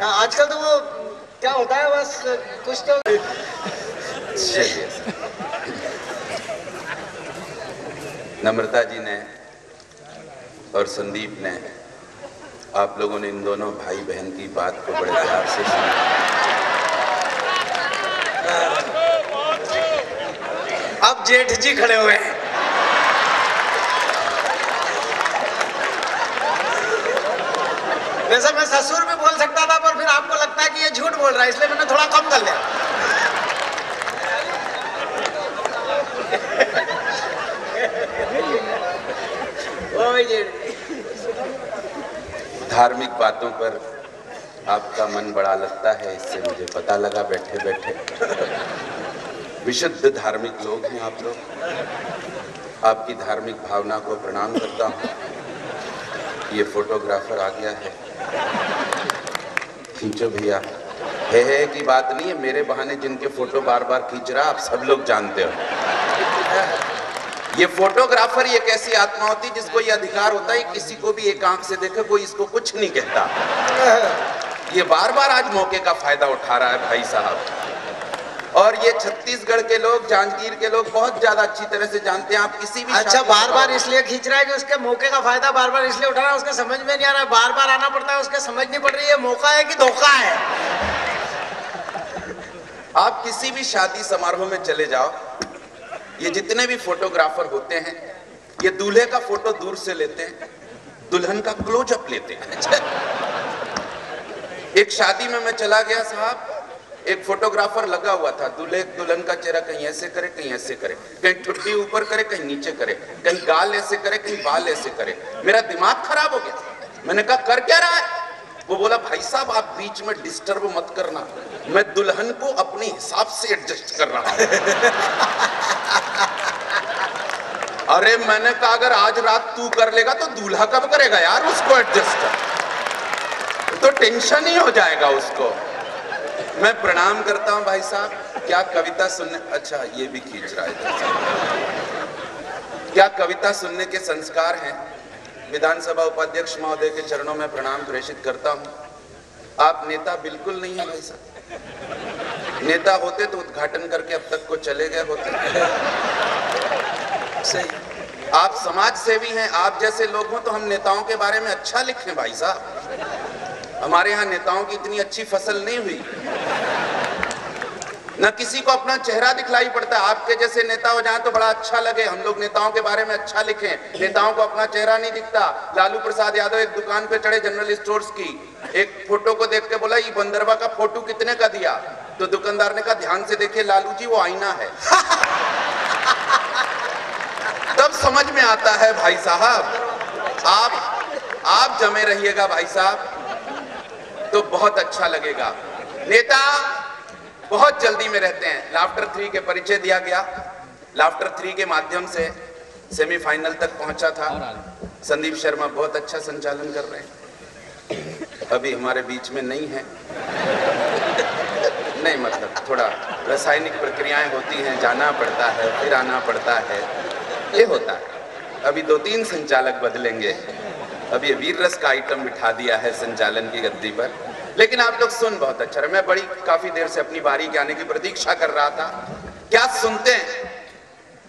आजकल तो वो क्या होता है, बस कुछ तो। चलिए, नम्रता जी ने और संदीप ने, आप लोगों ने इन दोनों भाई बहन की बात को बड़े प्यार से सुना। अब जेठ जी खड़े हुए हैं। वैसे मैं ससुर भी बोल सकता था, पर फिर आपको लगता है कि ये झूठ बोल रहा है, इसलिए मैंने थोड़ा कम कर लिया। धार्मिक बातों पर आपका मन बड़ा लगता है, इससे मुझे पता लगा बैठे बैठे। विशुद्ध धार्मिक लोग हैं आप लोग। आपकी धार्मिक भावना को प्रणाम करता हूँ। ये फोटोग्राफर आ गया है, खींचो भैया। है की बात नहीं है, मेरे बहाने जिनके फोटो बार बार खींच रहा आप सब लोग जानते हो। ये फोटोग्राफर ये कैसी आत्मा होती है जिसको ये अधिकार होता है किसी को भी एक आंख से देखे, कोई इसको कुछ नहीं कहता। ये बार बार आज मौके का फायदा उठा रहा है भाई साहब। और ये छत्तीसगढ़ के लोग, जांजगीर के लोग बहुत ज्यादा अच्छी तरह से जानते हैं। आप किसी भी अच्छा, बार बार इसलिए खींच रहा है कि उसके मौके का फायदा बार बार इसलिए उठा रहा है, उसके समझ में नहीं आ रहा है। बार बार आना पड़ता है, उसके समझ नहीं पड़ रही है मौका है कि धोखा है। आप किसी भी शादी समारोह में चले जाओ, ये जितने भी फोटोग्राफर होते हैं, ये दूल्हे का फोटो दूर से लेते हैं, दुल्हन का क्लोजअप लेते हैं। एक शादी में मैं चला गया साहब, एक फोटोग्राफर लगा हुआ था, दूल्हे दुल्हन का चेहरा कहीं ऐसे करे, कहीं ऐसे करे, कहीं ठुड्डी ऊपर करे, कहीं नीचे करे, कहीं गाल ऐसे करे, कहीं बाल ऐसे करे। मेरा दिमाग खराब हो गया। मैंने कहा कर क्या रहा है? वो बोला भाई साहब आप बीच में डिस्टर्ब मत करना, मैं दुल्हन को अपने हिसाब से एडजस्ट कर रहा हूं। अरे मैंने कहा अगर आज रात तू कर लेगा तो दूल्हा कब करेगा यार उसको एडजस्ट? तो टेंशन ही हो जाएगा उसको। मैं प्रणाम करता हूं भाई साहब। क्या कविता सुनने, अच्छा ये भी खींच रहा है। क्या कविता सुनने के संस्कार हैं? विधानसभा उपाध्यक्ष महोदय के चरणों में प्रणाम प्रेषित करता हूं। आप नेता बिल्कुल नहीं है भाई साहब। नेता होते तो उद्घाटन करके अब तक को चले गए होते। सही, आप समाज सेवी हैं। आप जैसे लोग हों तो हम नेताओं के बारे में अच्छा लिखें भाई साहब। हमारे यहाँ नेताओं की इतनी अच्छी फसल नहीं हुई, न किसी को अपना चेहरा दिखलाई पड़ता। आपके जैसे नेता हो जाए तो बड़ा अच्छा लगे, हम लोग नेताओं के बारे में अच्छा लिखें। नेताओं को अपना चेहरा नहीं दिखता। लालू प्रसाद यादव एक दुकान पे चढ़े जनरल स्टोर्स की, एक फोटो को देख के बोला ये बंदरवा का फोटो कितने का दिया? तो दुकानदार ने कहा ध्यान से देखिए लालू जी वो आईना है। तब समझ में आता है भाई साहब। आप जमे रहिएगा भाई साहब तो बहुत अच्छा लगेगा। नेता बहुत जल्दी में रहते हैं। लाफ्टर 3 के परिचय दिया गया। लाफ्टर 3 के माध्यम से सेमीफाइनल तक पहुंचा था। संदीप शर्मा बहुत अच्छा संचालन कर रहे हैं, अभी हमारे बीच में नहीं है। नहीं मतलब थोड़ा रासायनिक प्रक्रियाएं होती हैं, जाना पड़ता है फिर आना पड़ता है, ये होता है। अभी 2-3 संचालक बदलेंगे। अब ये वीर रस का आइटम बिठा दिया है संचालन की गद्दी पर। लेकिन आप लोग सुन बहुत अच्छा रहा। मैं काफी देर से अपनी बारी के आने की प्रतीक्षा कर रहा था। क्या सुनते हैं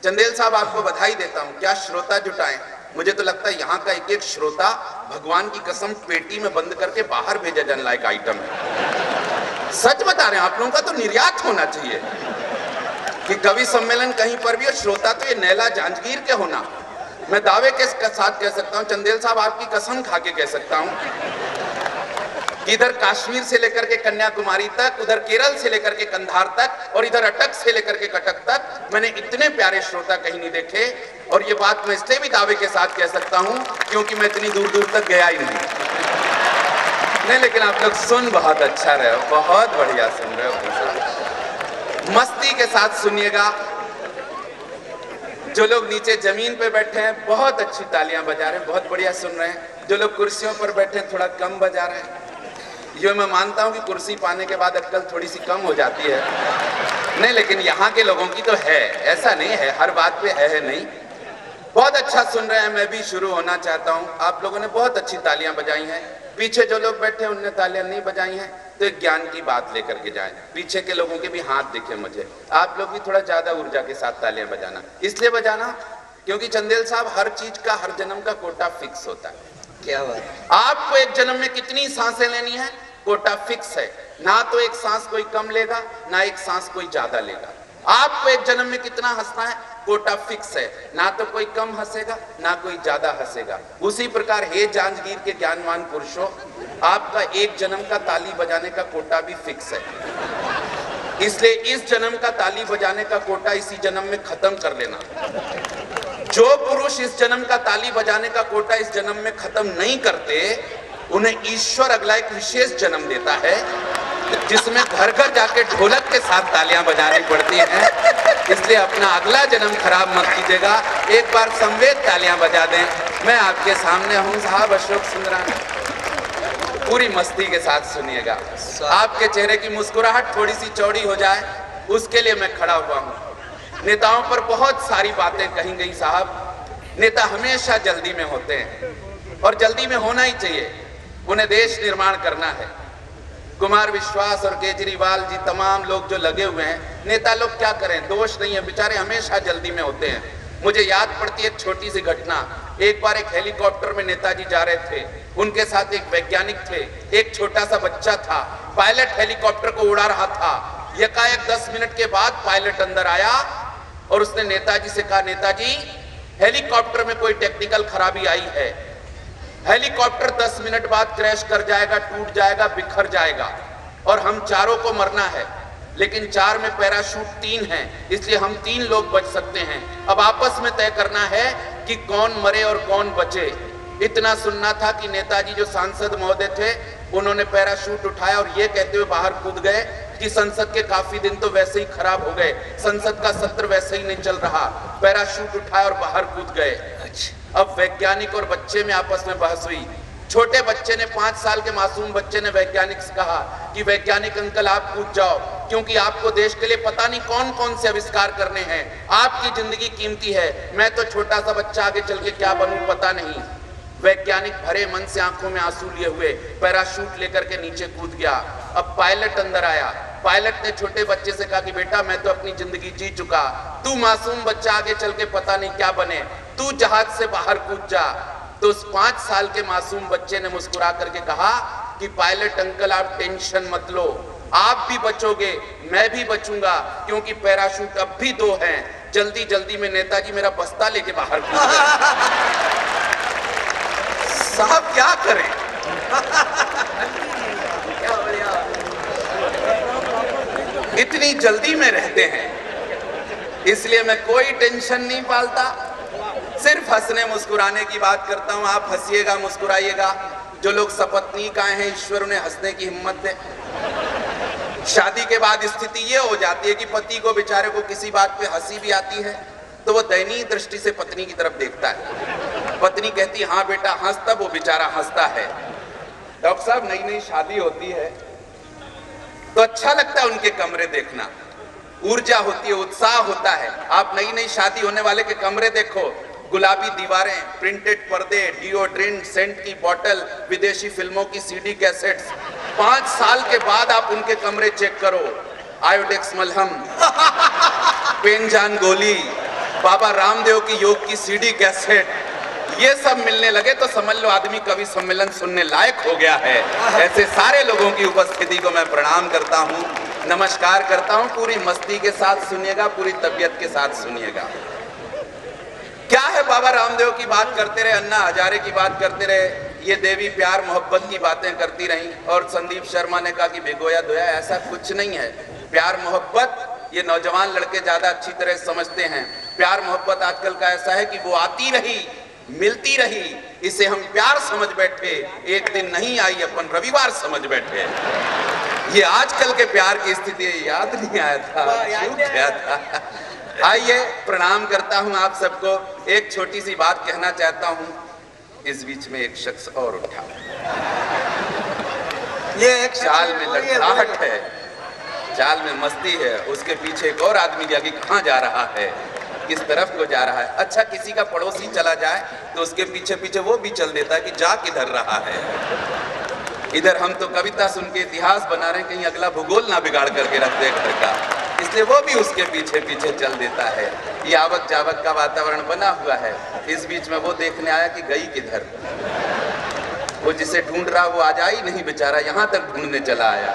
चंदेल साहब, आपको बधाई देता हूं। क्या श्रोता जुटाएं। मुझे तो लगता है यहाँ का एक एक श्रोता भगवान की कसम पेटी में बंद करके बाहर भेजा जाने लायक आइटम है। सच बता रहे हैं, आप लोगों का तो निर्यात होना चाहिए कि कवि सम्मेलन कहीं पर भी, और श्रोता तो ये नैला जांजगीर के होना। मैं दावे के साथ कह सकता हूं, चंदेल साहब आपकी कसम खा के कह सकता हूं कि इधर कश्मीर से लेकर के कन्याकुमारी तक, उधर केरल से लेकर के कंधार तक, और इधर अटक से लेकर के कटक तक मैंने इतने प्यारे श्रोता कहीं नहीं देखे। और ये बात मैं इसलिए भी दावे के साथ कह सकता हूं क्योंकि मैं इतनी दूर दूर तक गया ही नहीं। लेकिन आप लोग सुन बहुत अच्छा रहे हो, बहुत बढ़िया सुन रहे हो। मस्ती के साथ सुनिएगा। जो लोग नीचे जमीन पे बैठे हैं बहुत अच्छी तालियां बजा रहे हैं, बहुत बढ़िया सुन रहे हैं। जो लोग कुर्सियों पर बैठे हैं थोड़ा कम बजा रहे हैं। ये मैं मानता हूं कि कुर्सी पाने के बाद अक्कल थोड़ी सी कम हो जाती है। नहीं लेकिन यहाँ के लोगों की तो है, ऐसा नहीं है हर बात पे है नहीं। बहुत अच्छा सुन रहे हैं। मैं भी शुरू होना चाहता हूँ। आप लोगों ने बहुत अच्छी तालियां बजाई हैं। पीछे जो लोग बैठे उनने तालियां नहीं बजाई हैं तो एक ज्ञान की बात लेकर के जाएं। पीछे के लोगों के भी हाथ दिखे मुझे, आप लोग भी थोड़ा ज्यादा ऊर्जा के साथ तालियां बजाना। इसलिए बजाना क्योंकि चंदेल साहब हर चीज का हर जन्म का कोटा फिक्स होता है। क्या बात, आपको एक जन्म में कितनी सांसें लेनी है कोटा फिक्स है, ना तो एक सांस कोई कम लेगा ना एक सांस कोई ज्यादा लेगा। आपको एक जन्म में कितना हंसना है कोटा फिक्स है, ना तो कोई कम हंसेगा ना कोई ज्यादा हंसेगा। उसी प्रकार हे जांजगीर के ज्ञानवान पुरुषों, आपका एक जन्म का ताली बजाने का कोटा भी फिक्स है। इसलिए इस जन्म का ताली बजाने का कोटा इसी जन्म में खत्म कर लेना। जो पुरुष इस जन्म का ताली बजाने का कोटा इस जन्म में खत्म नहीं करते, उन्हें ईश्वर अगला एक विशेष जन्म देता है जिसमें घर घर जाके ढोलक के साथ तालियां बजानी पड़ती हैं। इसलिए अपना अगला जन्म खराब मत कीजिएगा, एक बार संवेद तालियां बजा दें। मैं आपके सामने हूं साहब अशोक सुंदरानी, पूरी मस्ती के साथ सुनिएगा। आपके चेहरे की मुस्कुराहट थोड़ी सी चौड़ी हो जाए उसके लिए मैं खड़ा हुआ हूं। नेताओं पर बहुत सारी बातें कही गई साहब, नेता हमेशा जल्दी में होते हैं और जल्दी में होना ही चाहिए, उन्हें देश निर्माण करना है। कुमार विश्वास और केजरीवाल जी तमाम लोग जो लगे हुए हैं, नेता लोग क्या करें, दोष नहीं है, बेचारे हमेशा जल्दी में होते हैं। मुझे याद पड़ती है एक छोटी सी घटना। एक बार एक हेलीकॉप्टर में नेताजी जा रहे थे, उनके साथ एक वैज्ञानिक थे, एक छोटा सा बच्चा था। पायलट हेलीकॉप्टर को उड़ा रहा था। यकायक 10 मिनट के बाद पायलट अंदर आया और उसने नेताजी से कहा, नेताजी हेलीकॉप्टर में कोई टेक्निकल खराबी आई है, हेलीकॉप्टर 10 मिनट बाद क्रैश कर जाएगा, टूट जाएगा, बिखर जाएगा और हम चारों को मरना है, लेकिन 4 में पैराशूट 3 है, इसलिए हम 3 लोग बच सकते हैं। अब आपस में तय करना है कि कौन मरे और कौन बचे। इतना सुनना था कि नेताजी जो सांसद महोदय थे उन्होंने पैराशूट उठाया और ये कहते हुए बाहर कूद गए कि संसद के काफी दिन तो वैसे ही खराब हो गए, संसद का सत्र वैसे ही नहीं चल रहा। पैराशूट उठाया और बाहर कूद गए। अब वैज्ञानिक और बच्चे में आपस में बहस हुई। छोटे बच्चे ने, 5 साल के मासूम बच्चे ने वैज्ञानिक से कहा कि वैज्ञानिक अंकल आप कूद जाओ, क्योंकि आपको देश के लिए पता नहीं कौन कौन से आविष्कार करने हैं, आपकी जिंदगी कीमती है। मैं तो छोटा सा बच्चा, आगे चल के क्या बनूं पता नहीं। वैज्ञानिक भरे मन से आंखों में आंसू लिए हुए पैराशूट लेकर के नीचे कूद गया। अब पायलट अंदर आया। पायलट ने छोटे बच्चे से कहा कि बेटा मैं तो अपनी जिंदगी जी चुका, तू मासूम बच्चा आगे चल के पता नहीं क्या बने, तू जहाज से बाहर कूद जा। तो उस 5 साल के मासूम बच्चे ने मुस्कुरा करके कहा कि पायलट अंकल आप टेंशन मत लो, आप भी बचोगे, मैं भी बचूंगा, क्योंकि पैराशूट अब भी 2 हैं। जल्दी जल्दी में नेताजी मेरा बस्ता लेके बाहर कूद गए। साहब क्या करें, इतनी जल्दी में रहते हैं, इसलिए मैं कोई टेंशन नहीं पालता, सिर्फ हंसने मुस्कुराने की बात करता हूं। आप हंसिएगा, मुस्कुराइएगा। जो लोग सपत्नीक आए हैं, ईश्वर उन्हें हंसने की हिम्मत दे। शादी के बाद स्थिति ये हो जाती है कि पति को बेचारे को किसी बात पे हंसी भी आती है तो वो दयनीय दृष्टि से पत्नी की तरफ देखता है। पत्नी कहती हाँ बेटा हंस, तब वो बेचारा हंसता है। डॉक्टर साहब नई नई शादी होती है तो अच्छा लगता है उनके कमरे देखना, ऊर्जा होती है, उत्साह होता है। आप नई नई शादी होने वाले के कमरे देखो, गुलाबी दीवारें, प्रिंटेड पर्दे, डिओड्रेंट, सेंट की बोतल, विदेशी फिल्मों की सीडी कैसेट्स। 5 साल के बाद आप उनके कमरे चेक करो, आयोडेक्स मलहम, पेनजान गोली, बाबा रामदेव की योग की सीडी कैसेट, ये सब मिलने लगे तो समझ लो आदमी कवि सम्मेलन सुनने लायक हो गया है। ऐसे सारे लोगों की उपस्थिति को मैं प्रणाम करता हूँ, नमस्कार करता हूँ। पूरी मस्ती के साथ सुनिएगा, पूरी तबीयत के साथ सुनिएगा। क्या है, बाबा रामदेव की बात करते रहे, अन्ना हजारे की बात करते रहे, ये देवी प्यार मोहब्बत की बातें करती रही और संदीप शर्मा ने कहा कि भिगोया धोया, ऐसा कुछ नहीं है। प्यार मोहब्बत ये नौजवान लड़के ज्यादा अच्छी तरह समझते हैं। प्यार मोहब्बत आजकल का ऐसा है कि वो आती रही, मिलती रही, इसे हम प्यार समझ बैठे, एक दिन नहीं आई अपन रविवार समझ बैठे। ये आजकल के प्यार की स्थिति है। याद नहीं आया था, छूट गया था। आइए प्रणाम करता हूं आप सबको। एक छोटी सी बात कहना चाहता हूं। इस बीच में एक शख्स और उठा, ये एक चाल में लड़खड़ाहट है, चाल में मस्ती है, उसके पीछे एक और आदमी गया कि कहाँ जा रहा है, किस तरफ को जा रहा है। अच्छा किसी का पड़ोसी चला जाए तो उसके पीछे पीछे वो भी चल देता है कि जा किधर रहा है। इधर हम तो कविता सुन के इतिहास बना रहे हैं, कहीं अगला भूगोल ना बिगाड़ करके रख दे घर का, इसलिए वो भी उसके पीछे पीछे चल देता है। ये आवक जावक का वातावरण बना हुआ है। इस बीच में वो देखने आया कि गई किधर, वो जिसे ढूंढ रहा वो आज आई नहीं बेचारा, यहाँ तक ढूंढने चला आया।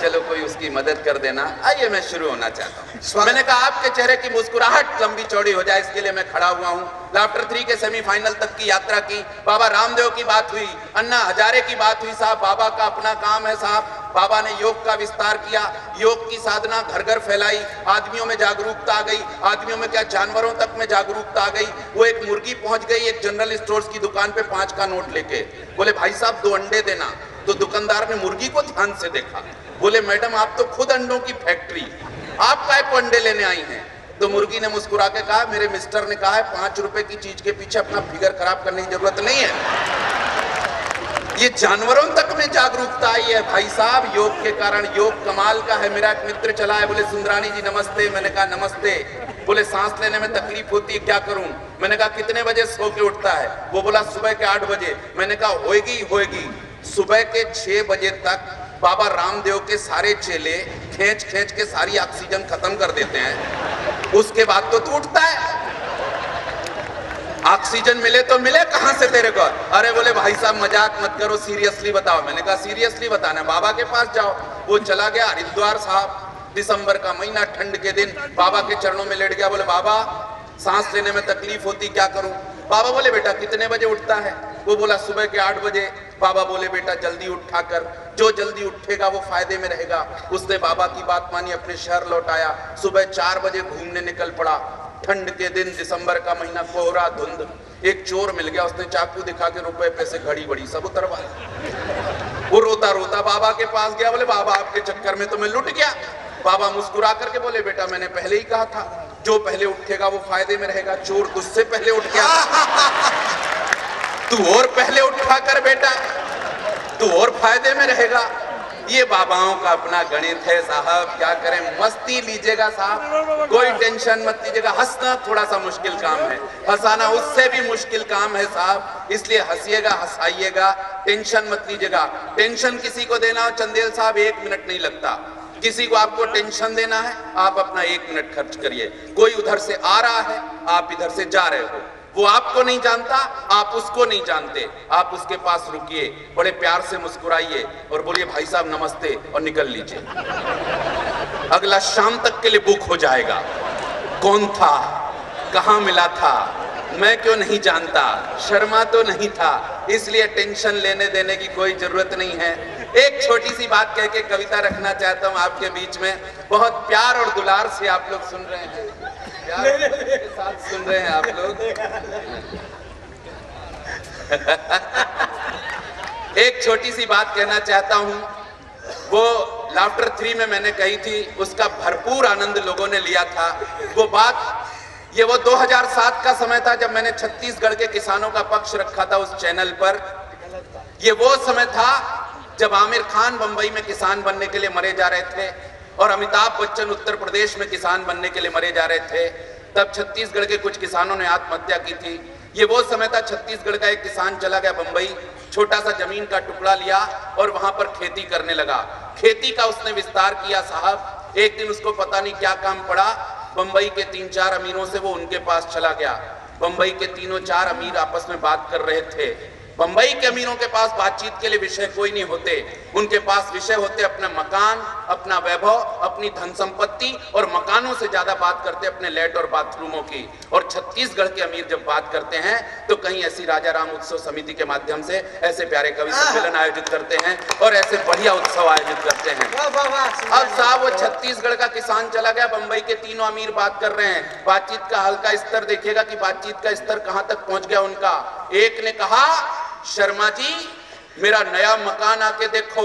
चलो कोई उसकी मदद कर देना। आइए मैं शुरू होना चाहता हूँ। मैंने कहा आपके चेहरे की मुस्कुराहट लंबी चौड़ी हो जाए, इसके लिए मैं खड़ा हुआ हूँ। लाफ्टर 3 के सेमीफाइनल तक की यात्रा की, बाबा रामदेव की बात हुई, अन्ना हजारे की बात हुई। साहब बाबा का अपना काम है साहब, बाबा ने योग का विस्तार किया, योग की साधना घर घर फैलाई, आदमियों में जागरूकता आ गई, आदमियों में क्या जानवरों तक में जागरूकता आ गई। वो एक मुर्गी पहुंच गई एक जनरल स्टोर्स की दुकान पे 5 का नोट लेके, बोले भाई साहब 2 अंडे देना। तो दुकानदार ने मुर्गी को ध्यान से देखा, बोले मैडम आप तो खुद अंडों की फैक्ट्री, आप काय को अंडे लेने आई हैं। तो मुर्गी ने मुस्कुरा के कहा मेरे मिस्टर ने कहा है 5 रुपए की चीज के पीछे अपना फिगर खराब करने की जरूरत नहीं है। ये जानवरों तक में जागरूकता आई है भाई साहब योग के कारण। योग कमाल का है। मेरा एक मित्र चला है, बोले सुंदरानी जी नमस्ते। मैंने कहा नमस्ते। बोले सांस लेने में तकलीफ होती है, क्या करूं? मैंने कहा कितने बजे सो के उठता है? वो बोला सुबह के 8 बजे। मैंने कहा होएगी। सुबह के 6 बजे तक बाबा रामदेव के सारे चेले खींच के सारी ऑक्सीजन खत्म कर देते हैं, उसके बाद तो तू उठता है। ऑक्सीजन मिले तो मिले, कहां से तेरे को? अरे बोले भाई साहब मजाक मत करो, सीरियसली बताओ। मैंने कहा सीरियसली बताना, बाबा के पास जाओ। वो चला गया हरिद्वार साहब, दिसंबर का महीना, ठंड के दिन, बाबा के चरणों में लेट गया। बोले बाबा सांस लेने में तकलीफ होती, क्या करूं? बाबा बोले बेटा कितने बजे उठता है? वो बोला सुबह के 8 बजे। बाबा बोले बेटा जल्दी उठा कर, जो जल्दी उठेगा वो फायदे में रहेगा। उसने बाबा की बात मानी, अपने शहर लौट आया। सुबह 4 बजे घूमने निकल पड़ा। ठंड के दिन, दिसंबर का महीना, कोहरा धुंध। एक चोर मिल गया, उसने चाकू दिखा के रुपए पैसे घड़ी बड़ी सब उतरवा। वो रोता रोता बाबा के पास गया। बोले बाबा आपके चक्कर में तो मैं लुट गया। बाबा मुस्कुरा करके बोले बेटा मैंने पहले ही कहा था, जो पहले उठेगा वो फायदे में रहेगा। चोर तुझसे पहले उठ गया, तू और पहले उठा कर बेटा, तू और फायदे में रहेगा। ये बाबाओं का अपना गणित है साहब, क्या करें। मस्ती लीजिएगा साहब, कोई टेंशन मत लीजिएगा। हंसना थोड़ा सा मुश्किल काम है, हंसाना उससे भी मुश्किल काम है साहब। इसलिए हंसिएगा, हंसाइएगा, टेंशन मत लीजिएगा। टेंशन किसी को देना हो चंदेल साहब 1 मिनट नहीं लगता। किसी को आपको टेंशन देना है, आप अपना 1 मिनट खर्च करिए। कोई उधर से आ रहा है, आप इधर से जा रहे हो, वो आपको नहीं जानता, आप उसको नहीं जानते, आप उसके पास रुकिए, बड़े प्यार से मुस्कुराइए और बोलिए भाई साहब नमस्ते और निकल लीजिए। अगला शाम तक के लिए बुक हो जाएगा। कौन था, कहां मिला था, मैं क्यों नहीं जानता, शर्मा तो नहीं था। इसलिए टेंशन लेने देने की कोई जरूरत नहीं है। एक छोटी सी बात कह के कविता रखना चाहता हूं आपके बीच में। बहुत प्यार और दुलार से आप लोग सुन रहे हैं, प्यार के साथ सुन रहे हैं आप लोग। एक छोटी सी बात कहना चाहता हूं, वो लाफ्टर 3 में मैंने कही थी, उसका भरपूर आनंद लोगों ने लिया था। वो बात, ये वो 2007 का समय था जब मैंने छत्तीसगढ़ के किसानों का पक्ष रखा था उस चैनल पर। ये वो समय था जब आमिर खान बंबई में किसान बनने के लिए मरे जा रहे थे और अमिताभ बच्चन उत्तर प्रदेश में किसान बनने के लिए मरे जा रहे थे। तब छत्तीसगढ़ के कुछ किसानों ने आत्महत्या की थी। ये वो समय था, छत्तीसगढ़ का एक किसान चला गया बंबई, छोटा सा जमीन का टुकड़ा लिया और वहां पर खेती करने लगा। खेती का उसने विस्तार किया साहब। एक दिन उसको पता नहीं क्या काम पड़ा, बंबई के 3-4 अमीरों से वो उनके पास चला गया। बंबई के 3-4 अमीर आपस में बात कर रहे थे। बंबई के अमीरों के पास बातचीत के लिए विषय कोई नहीं होते, उनके पास विषय होते अपने मकान, अपना वैभव, अपनी धन संपत्ति, और मकानों से ज्यादा बात करते अपने लेट और बाथरूमों की। और छत्तीसगढ़ के अमीर जब बात करते हैं तो कहीं ऐसी राजा राम उत्सव समिति के माध्यम से ऐसे प्यारे कवि सम्मेलन आयोजित करते हैं और ऐसे बढ़िया उत्सव आयोजित करते हैं। अब साहब वो छत्तीसगढ़ का किसान चला गया, बंबई के 3 अमीर बात कर रहे हैं। बातचीत का हल्का स्तर देखिएगा कि बातचीत का स्तर कहां तक पहुंच गया उनका। एक ने कहा शर्मा जी मेरा नया मकान आके देखो,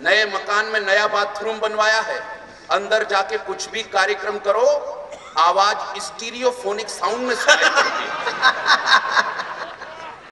नए मकान में नया बाथरूम बनवाया है, अंदर जाके कुछ भी कार्यक्रम करो आवाज स्टीरियोफोनिक साउंड में सुनाई देगी।